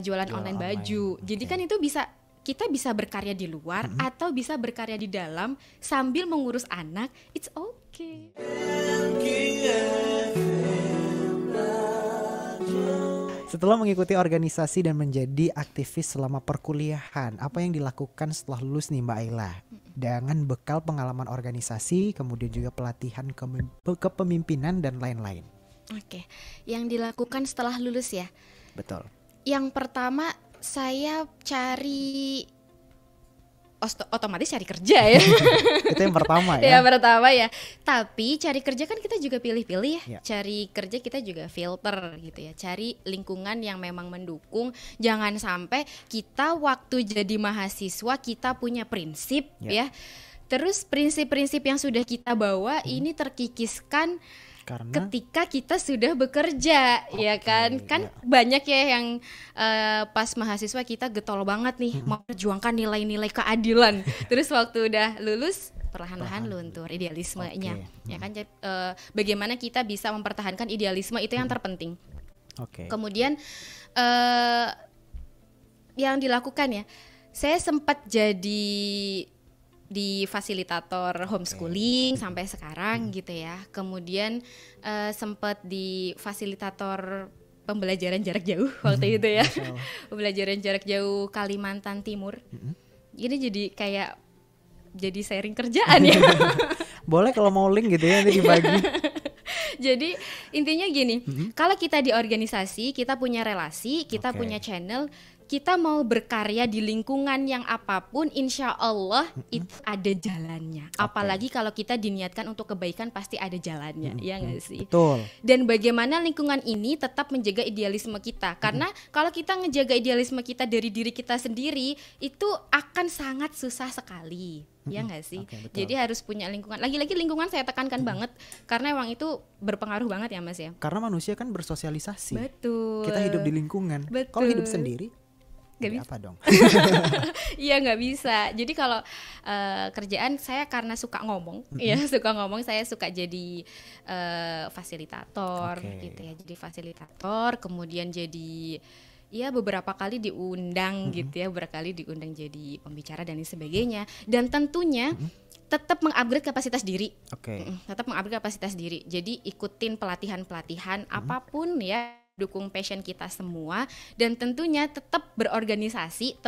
jualan online baju. Jadi kan itu kita bisa berkarya di luar atau bisa berkarya di dalam sambil mengurus anak. It's okay. Setelah mengikuti organisasi dan menjadi aktivis selama perkuliahan, apa yang dilakukan setelah lulus nih Mbak Ayla? Dengan bekal pengalaman organisasi, kemudian juga pelatihan kepemimpinan dan lain-lain. Oke, yang dilakukan setelah lulus ya? Betul. Yang pertama saya cari otomatis cari kerja ya. Itu yang pertama ya. Yang pertama ya. Tapi cari kerja kan kita juga pilih-pilih ya. Cari kerja kita juga filter gitu ya. Cari lingkungan yang memang mendukung. Jangan sampai kita waktu jadi mahasiswa kita punya prinsip ya. Terus prinsip-prinsip yang sudah kita bawa ini terkikiskan ketika kita sudah bekerja, ya kan banyak ya yang pas mahasiswa kita getol banget nih mau perjuangkan nilai-nilai keadilan, terus waktu udah lulus perlahan-lahan luntur idealismenya, ya kan. Bagaimana kita bisa mempertahankan idealisme itu yang terpenting. Kemudian yang dilakukan ya, saya sempat jadi di fasilitator homeschooling sampai sekarang gitu ya. Kemudian sempat di fasilitator pembelajaran jarak jauh waktu itu ya. Pembelajaran jarak jauh Kalimantan Timur. Ini jadi kayak jadi sharing kerjaan ya. Boleh kalau mau link gitu ya nanti dibagi. Jadi intinya gini, kalau kita di organisasi, kita punya relasi, kita punya channel, kita mau berkarya di lingkungan yang apapun, insya Allah itu ada jalannya. Apalagi kalau kita diniatkan untuk kebaikan, pasti ada jalannya, ya nggak sih? Betul. Dan bagaimana lingkungan ini tetap menjaga idealisme kita, karena kalau kita ngejaga idealisme kita dari diri kita sendiri, itu akan sangat susah sekali. Ya nggak sih? Jadi harus punya lingkungan. Lagi-lagi lingkungan saya tekankan banget, karena emang itu berpengaruh banget ya Mas ya. Karena manusia kan bersosialisasi. Betul. Kita hidup di lingkungan. Kalau hidup sendiri nggak bisa. Apa dong? Iya nggak bisa. Jadi kalau kerjaan saya karena suka ngomong, saya suka jadi fasilitator gitu ya. Jadi fasilitator, kemudian jadi beberapa kali diundang gitu ya, berkali diundang jadi pembicara dan lain sebagainya. Dan tentunya tetap mengupgrade kapasitas diri. Tetap mengupgrade kapasitas diri. Jadi ikutin pelatihan-pelatihan apapun ya, dukung passion kita semua, dan tentunya tetap berorganisasi,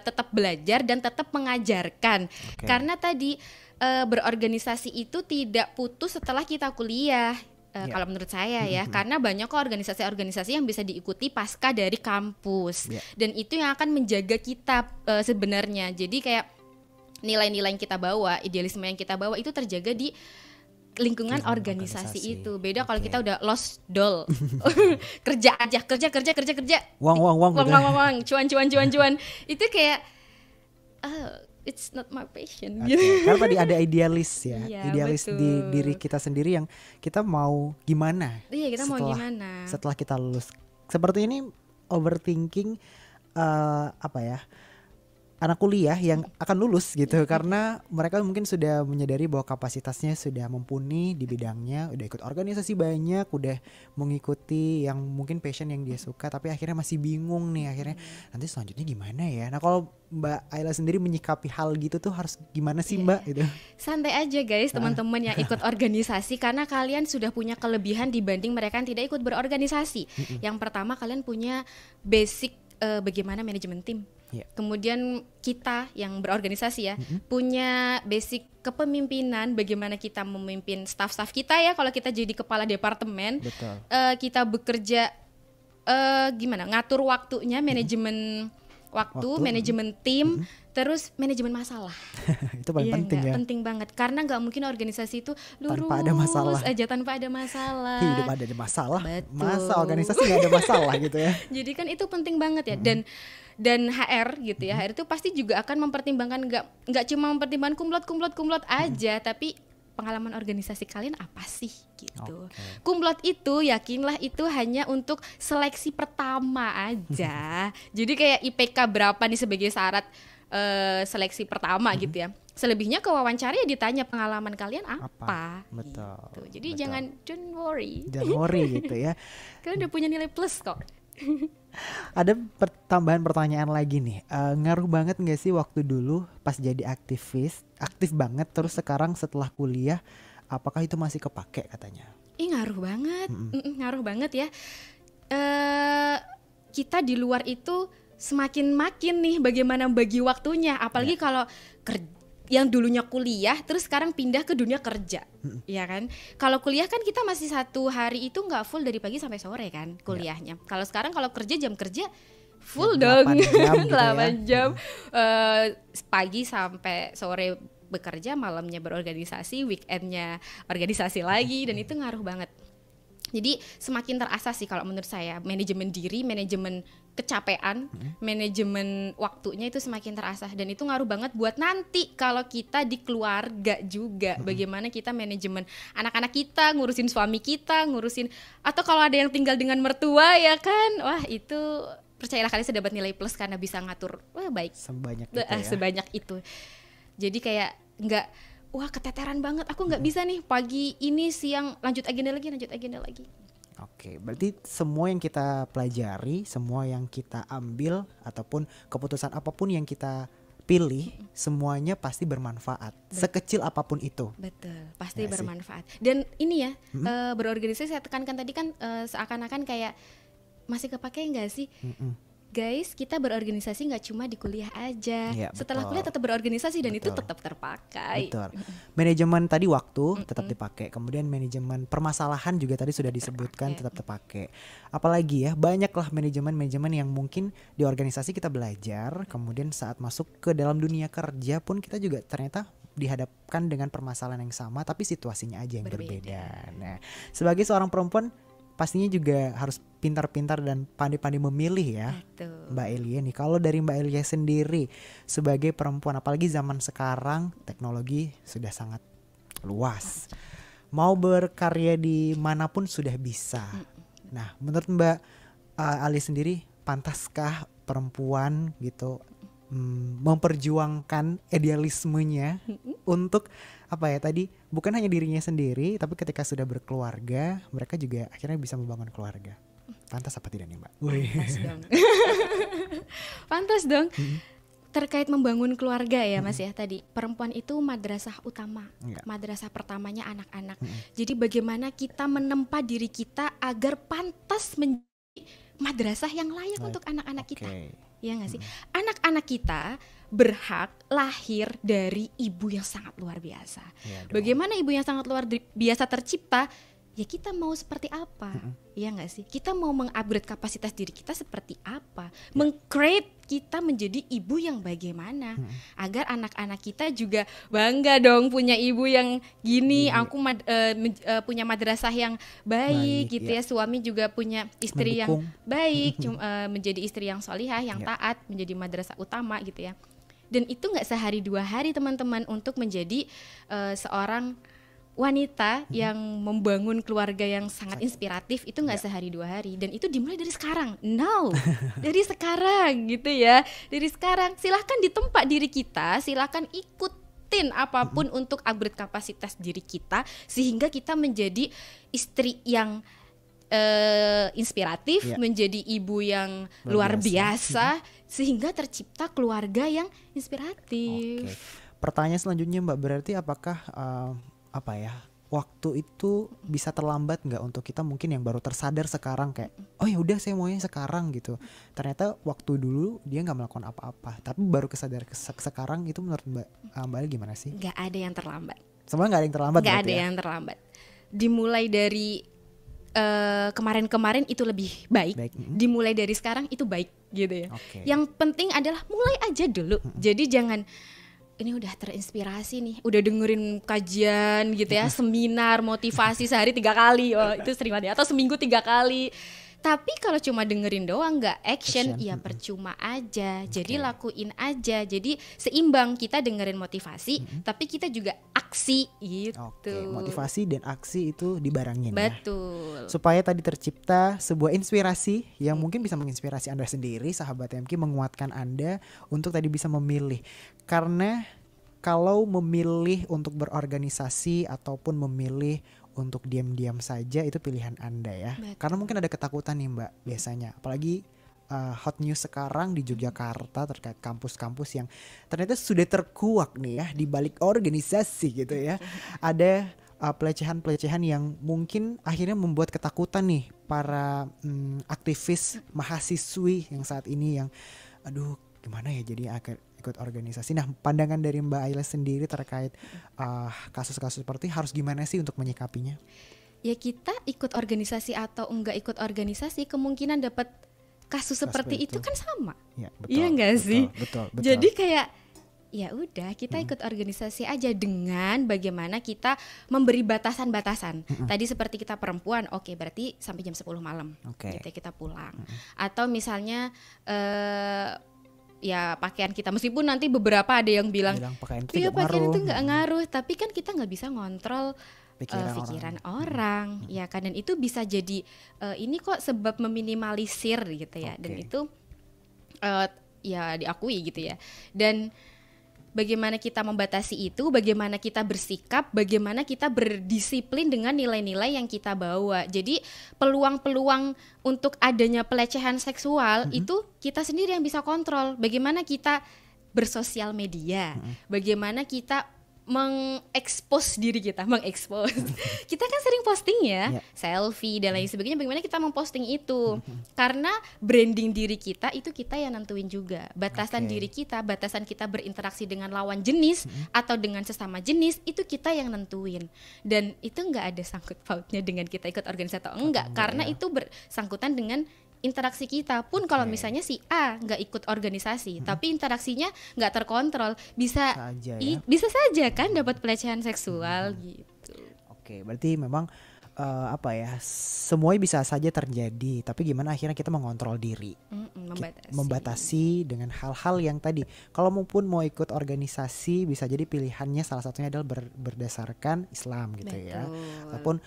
tetap belajar dan tetap mengajarkan. Karena tadi berorganisasi itu tidak putus setelah kita kuliah. Kalau menurut saya ya, karena banyak kok organisasi-organisasi yang bisa diikuti pasca dari kampus, dan itu yang akan menjaga kita sebenarnya. Jadi kayak nilai-nilai yang kita bawa, idealisme yang kita bawa itu terjaga di lingkungan organisasi itu. Beda kalau kita udah lost doll. Kerja aja, kerja. Uang, cuan. Itu kayak it's not my passion. Karena tadi ada idealis ya. Idealis betul. di diri kita sendiri yang kita mau gimana. Kita mau gimana setelah kita lulus. Seperti ini overthinking anak kuliah yang akan lulus gitu, karena mereka mungkin sudah menyadari bahwa kapasitasnya sudah mumpuni di bidangnya, udah ikut organisasi banyak, udah mengikuti yang mungkin passion yang dia suka, tapi akhirnya masih bingung nih, akhirnya nanti selanjutnya gimana ya. Nah kalau Mbak Ayla sendiri menyikapi hal gitu tuh harus gimana sih Mbak? Gitu. Santai aja guys teman-teman yang ikut organisasi, karena kalian sudah punya kelebihan dibanding mereka yang tidak ikut berorganisasi. Yang pertama, kalian punya basic bagaimana manajemen tim. Kemudian kita yang berorganisasi ya punya basic kepemimpinan, bagaimana kita memimpin staff-staff kita ya. Kalau kita jadi kepala departemen, kita bekerja gimana ngatur waktunya, manajemen waktu, manajemen tim, terus manajemen masalah. Itu paling penting ya. Penting banget, karena nggak mungkin organisasi itu lurus tanpa ada masalah aja, tanpa ada masalah. Hidup ada masalah. Betul. Masa organisasi nggak ada masalah gitu ya. Jadi kan itu penting banget ya. Dan HR gitu ya, HR itu pasti juga akan mempertimbangkan, nggak cuma mempertimbangkan kumlot aja, tapi pengalaman organisasi kalian apa sih gitu. Kumlot itu yakinlah itu hanya untuk seleksi pertama aja. Jadi kayak IPK berapa nih sebagai syarat seleksi pertama gitu ya. Selebihnya ke wawancara ya ditanya pengalaman kalian apa. Betul. Gitu. Jadi jangan don't worry gitu ya. Kalian udah punya nilai plus kok. Ada tambahan pertanyaan lagi nih. Ngaruh banget nggak sih waktu dulu pas jadi aktivis, aktif banget, terus sekarang setelah kuliah, apakah itu masih kepake katanya? Ih, ngaruh banget. Ngaruh banget ya. eh Kita di luar itu semakin makin nih bagaimana bagi waktunya, apalagi kalau yang dulunya kuliah terus sekarang pindah ke dunia kerja, ya kan? Kalau kuliah kan kita masih satu hari itu nggak full dari pagi sampai sore kan kuliahnya. Kalau sekarang kalau kerja jam kerja full dong, 8 jam gitu 8 jam, pagi sampai sore bekerja, malamnya berorganisasi, weekendnya organisasi lagi, dan itu ngaruh banget. Jadi semakin terasa sih kalau menurut saya, manajemen diri, manajemen kecapean, manajemen waktunya itu semakin terasa, dan itu ngaruh banget buat nanti kalau kita di keluarga juga, bagaimana kita manajemen anak-anak kita, ngurusin suami kita, ngurusin, atau kalau ada yang tinggal dengan mertua ya kan, wah itu percayalah kalian sudah dapat nilai plus karena bisa ngatur, wah baik Sebanyak itu ya. sebanyak itu. Jadi kayak nggak, wah keteteran banget, aku nggak bisa nih pagi ini, siang lanjut agenda lagi. Oke, berarti semua yang kita pelajari, semua yang kita ambil, ataupun keputusan apapun yang kita pilih, semuanya pasti bermanfaat, sekecil apapun itu. Betul, pasti Ya sih. bermanfaat. Dan ini ya, berorganisasi saya tekankan tadi kan, seakan-akan kayak masih kepake nggak sih? Guys, kita berorganisasi nggak cuma di kuliah aja. Iya, Setelah betul. kuliah tetap berorganisasi, dan itu Betul. tetap terpakai. Betul. Manajemen tadi waktu tetap dipakai, kemudian manajemen permasalahan juga tadi sudah disebutkan tetap terpakai. Apalagi ya, banyaklah manajemen yang mungkin di organisasi kita belajar, kemudian saat masuk ke dalam dunia kerja pun kita juga ternyata dihadapkan dengan permasalahan yang sama, tapi situasinya aja yang berbeda. Nah, sebagai seorang perempuan pastinya juga harus pintar-pintar dan pandai-pandai memilih ya. Betul. Mbak Elia nih, kalau dari Mbak Elia sendiri sebagai perempuan, apalagi zaman sekarang teknologi sudah sangat luas, mau berkarya di manapun sudah bisa. Nah, menurut Mbak Ali sendiri, pantaskah perempuan gitu memperjuangkan idealismenya untuk apa ya tadi, bukan hanya dirinya sendiri, tapi ketika sudah berkeluarga mereka juga akhirnya bisa membangun keluarga? Pantas apa tidak nih Mbak? Pantas dong. Pantas dong. Terkait membangun keluarga ya Mas ya, tadi perempuan itu madrasah utama, madrasah pertamanya anak-anak. Jadi bagaimana kita menempa diri kita agar pantas menjadi madrasah yang layak untuk anak-anak kita. Ya nggak sih? Anak-anak kita berhak lahir dari ibu yang sangat luar biasa. Bagaimana ibu yang sangat luar biasa tercipta? Ya kita mau seperti apa, ya nggak sih? Kita mau mengupgrade kapasitas diri kita seperti apa, meng-create kita menjadi ibu yang bagaimana, agar anak-anak kita juga bangga dong punya ibu yang gini. Aku punya madrasah yang baik gitu ya. Suami juga punya istri yang baik, menjadi istri yang solihah, yang taat, menjadi madrasah utama gitu ya. Dan itu nggak sehari dua hari teman-teman untuk menjadi seorang wanita yang membangun keluarga yang sangat inspiratif. Itu nggak sehari dua hari, dan itu dimulai dari sekarang. Dari sekarang gitu ya, dari sekarang. Silahkan ditempa diri kita, silahkan ikutin apapun untuk upgrade kapasitas diri kita, sehingga kita menjadi istri yang inspiratif, menjadi ibu yang luar biasa, sehingga tercipta keluarga yang inspiratif. Pertanyaan selanjutnya Mbak, berarti apakah waktu itu bisa terlambat nggak untuk kita mungkin yang baru tersadar sekarang, kayak oh ya udah saya maunya sekarang gitu, ternyata waktu dulu dia nggak melakukan apa-apa tapi baru kesadar sekarang. Itu menurut Mbak Ali gimana sih? Nggak ada yang terlambat. Semua nggak ada yang terlambat. Nggak ada yang terlambat. Dimulai dari kemarin-kemarin itu lebih baik. Dimulai dari sekarang itu baik gitu ya. Yang penting adalah mulai aja dulu. Jadi jangan ini udah terinspirasi nih, udah dengerin kajian gitu ya, seminar motivasi sehari 3 kali, itu sering banget, atau seminggu 3 kali. Tapi kalau cuma dengerin doang nggak action, ya percuma aja. Jadi lakuin aja. Jadi seimbang, kita dengerin motivasi, tapi kita juga aksi gitu. Motivasi dan aksi itu dibarengin. Betul. Supaya tadi tercipta sebuah inspirasi yang mungkin bisa menginspirasi Anda sendiri, sahabat MK, menguatkan Anda untuk tadi bisa memilih. Karena kalau memilih untuk berorganisasi ataupun memilih untuk diam-diam saja itu pilihan Anda ya. Betul. Karena mungkin ada ketakutan nih Mbak biasanya, apalagi hot news sekarang di Yogyakarta terkait kampus-kampus yang ternyata sudah terkuak nih ya di balik organisasi gitu ya. Ada pelecehan-pelecehan yang mungkin akhirnya membuat ketakutan nih para aktivis mahasiswi yang saat ini yang aduh gimana ya jadi ikut organisasi. Nah, pandangan dari Mbak Ayla sendiri terkait kasus-kasus seperti harus gimana sih untuk menyikapinya? Ya kita ikut organisasi atau enggak ikut organisasi kemungkinan dapat kasus seperti itu kan sama. Ya, betul, iya enggak sih? Betul. Jadi kayak ya udah kita ikut organisasi aja dengan bagaimana kita memberi batasan-batasan. Tadi seperti kita perempuan, oke berarti sampai jam 10 malam kita pulang. Atau misalnya ya pakaian kita, meskipun nanti beberapa ada yang bilang pakaian itu nggak ngaruh, tapi kan kita nggak bisa ngontrol pikiran orang ya kan, dan itu bisa jadi ini kok sebab meminimalisir gitu ya. Dan itu ya diakui gitu ya. Dan bagaimana kita membatasi itu, bagaimana kita bersikap, bagaimana kita berdisiplin dengan nilai-nilai yang kita bawa. Jadi peluang-peluang untuk adanya pelecehan seksual itu kita sendiri yang bisa kontrol. Bagaimana kita bersosial media, bagaimana kita mengekspos diri kita, kita kan sering posting ya, selfie dan lain sebagainya. Bagaimana kita memposting itu? Karena branding diri kita itu kita yang nentuin juga. Batasan diri kita, batasan kita berinteraksi dengan lawan jenis atau dengan sesama jenis itu kita yang nentuin. Dan itu nggak ada sangkut pautnya dengan kita ikut organisasi atau enggak, karena itu bersangkutan dengan interaksi kita. Pun kalau misalnya si A nggak ikut organisasi tapi interaksinya nggak terkontrol, bisa saja kan dapat pelecehan seksual gitu. Oke, berarti memang semuanya bisa saja terjadi, tapi gimana akhirnya kita mengontrol diri, membatasi dengan hal-hal yang tadi. Kalau maupun mau ikut organisasi bisa jadi pilihannya salah satunya adalah berdasarkan Islam gitu. Betul. Ya, ataupun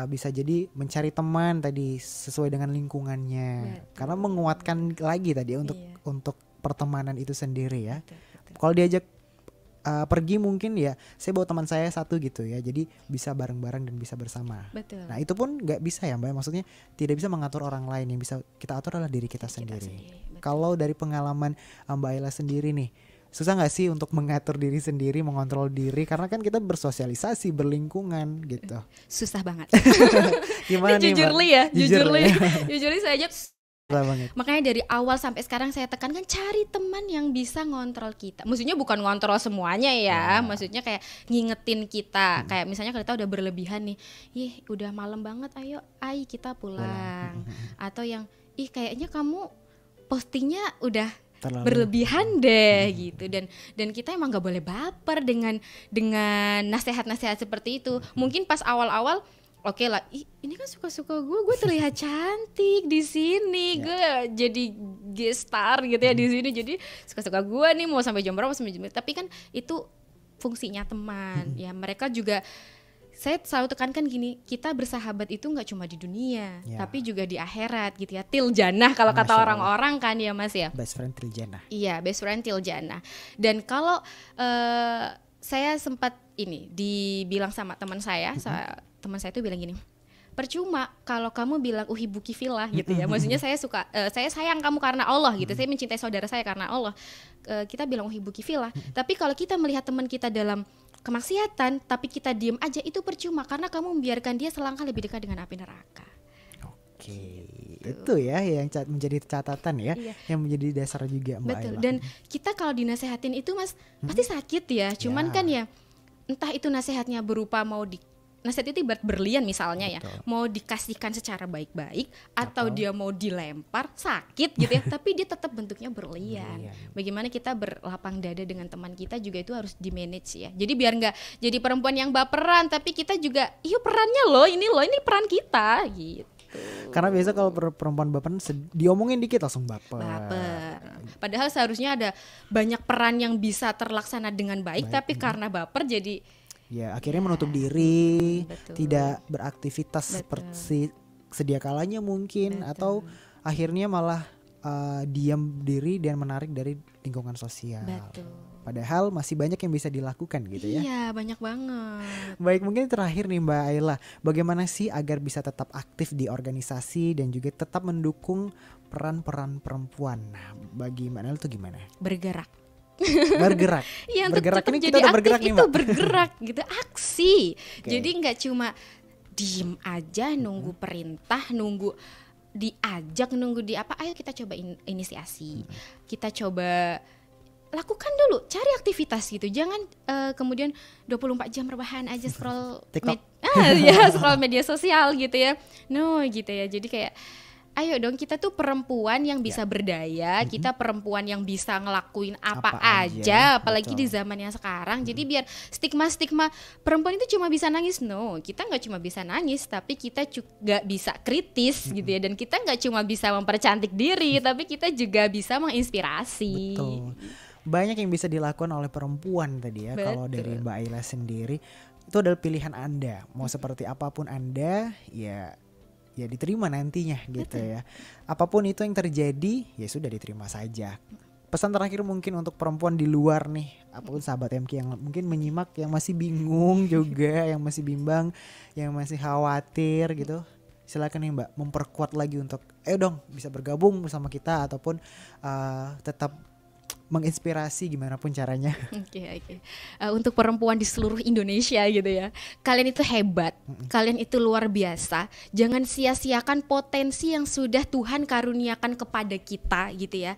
bisa jadi mencari teman tadi sesuai dengan lingkungannya. Betul. Karena menguatkan lagi tadi untuk pertemanan itu sendiri ya. Kalau diajak pergi mungkin ya saya bawa teman saya satu gitu ya, jadi bisa bareng-bareng dan bisa bersama. Betul. Nah itu pun nggak bisa ya Mbak, maksudnya tidak bisa mengatur orang lain, yang bisa kita atur adalah diri kita sendiri. Kalau dari pengalaman Mbak Ayla sendiri nih, susah nggak sih untuk mengatur diri sendiri, mengontrol diri, karena kan kita bersosialisasi, berlingkungan gitu. Susah banget. Gimana nih Mbak? Jujur li saya aja. Makanya dari awal sampai sekarang saya tekankan cari teman yang bisa ngontrol kita. Maksudnya bukan ngontrol semuanya ya, maksudnya kayak ngingetin kita. Kayak misalnya kalau kita udah berlebihan nih, udah malam banget, ayo kita pulang. Atau yang kayaknya kamu postingnya udah berlebihan deh gitu. Dan kita emang nggak boleh baper dengan nasihat-nasihat seperti itu. Mungkin pas awal-awal oke lah, ini kan suka-suka gue terlihat cantik di sini, gue jadi guest star gitu ya di sini, jadi suka-suka gue nih mau sampai jam berapa tapi kan itu fungsinya teman ya. Mereka juga, saya selalu tekankan gini, kita bersahabat itu nggak cuma di dunia tapi juga di akhirat gitu ya. Til jannah kalau kata orang-orang kan ya Mas ya, best friend til jannah. Iya, best friend til jannah. Dan kalau saya sempat dibilang sama teman saya, teman saya tuh bilang gini, percuma kalau kamu bilang uhibbuki fillah gitu ya, maksudnya saya sayang kamu karena Allah gitu, saya mencintai saudara saya karena Allah, kita bilang uhibbuki fillah, tapi kalau kita melihat teman kita dalam kemaksiatan tapi kita diem aja, itu percuma karena kamu membiarkan dia selangkah lebih dekat dengan api neraka. Oke, itu ya yang menjadi catatan ya, yang menjadi dasar juga Mbak Ayla. Betul. Dan kita kalau dinasehatin itu Mas pasti sakit ya, cuman kan ya entah itu nasihatnya berupa nasihat itu ibarat berlian misalnya ya, mau dikasihkan secara baik-baik atau dia mau dilempar sakit gitu ya, tapi dia tetap bentuknya berlian. Bagaimana kita berlapang dada dengan teman kita juga itu harus di manage ya. Jadi biar nggak jadi perempuan yang baperan, tapi kita juga perannya ini peran kita gitu. Karena biasa kalau perempuan baperan diomongin dikit langsung baper. Padahal seharusnya ada banyak peran yang bisa terlaksana dengan baik. Tapi karena baper jadi akhirnya menutup diri, tidak beraktivitas seperti sedia kalanya mungkin, atau akhirnya malah diam diri dan menarik dari lingkungan sosial. Betul. Padahal masih banyak yang bisa dilakukan gitu ya. Iya, banyak banget. Baik, mungkin terakhir nih Mbak Ayla, bagaimana sih agar bisa tetap aktif di organisasi dan juga tetap mendukung peran-peran perempuan? Nah, bagi Mbak Ayla itu gimana? Bergerak. Bergerak. Iya, untuk Bergerak tetap ini jadi kita udah aktif bergerak nih, itu Mbak. bergerak gitu, aksi. Oke. Jadi nggak cuma diem aja nunggu perintah, nunggu diajak, nunggu di apa, ayo kita coba inisiasi. Kita coba lakukan dulu, cari aktivitas gitu. Jangan kemudian 24 jam rebahan aja scroll TikTok. scroll media sosial gitu ya. No gitu ya. Jadi kayak ayo dong, kita tuh perempuan yang bisa berdaya, kita perempuan yang bisa ngelakuin apa Apa aja, aja, apalagi di betul. zaman yang sekarang. Jadi biar stigma-stigma perempuan itu cuma bisa nangis, no, kita nggak cuma bisa nangis, tapi kita juga bisa kritis gitu ya, dan kita nggak cuma bisa mempercantik diri, tapi kita juga bisa menginspirasi. Betul. Banyak yang bisa dilakukan oleh perempuan tadi ya. Kalau Betul. dari Mbak Ayla sendiri, itu adalah pilihan Anda. Mau seperti apapun Anda, ya diterima nantinya gitu ya. Apapun itu yang terjadi, ya sudah diterima saja. Pesan terakhir mungkin untuk perempuan di luar nih, apapun sahabat MK yang mungkin menyimak, yang masih bingung juga, yang masih bimbang, yang masih khawatir gitu. Silakan nih Mbak, memperkuat lagi untuk ayo dong bisa bergabung bersama kita ataupun tetap menginspirasi gimana pun caranya. Oke. Untuk perempuan di seluruh Indonesia gitu ya, kalian itu hebat, kalian itu luar biasa. Jangan sia-siakan potensi yang sudah Tuhan karuniakan kepada kita gitu ya.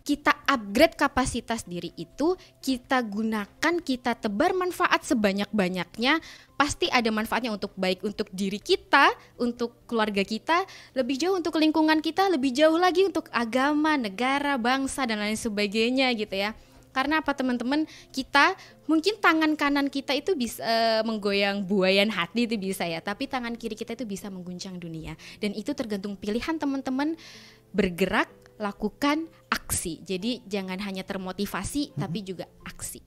Kita upgrade kapasitas diri itu, kita gunakan, kita tebar manfaat sebanyak-banyaknya. Pasti ada manfaatnya untuk baik untuk diri kita, untuk keluarga kita, lebih jauh untuk lingkungan kita, lebih jauh lagi untuk agama, negara, bangsa dan lain sebagainya gitu ya. Karena apa teman-teman, kita mungkin tangan kanan kita itu bisa menggoyang buayan hati itu bisa ya, tapi tangan kiri kita itu bisa mengguncang dunia. Dan itu tergantung pilihan teman-teman, bergerak, lakukan aksi. Jadi jangan hanya termotivasi tapi juga aksi.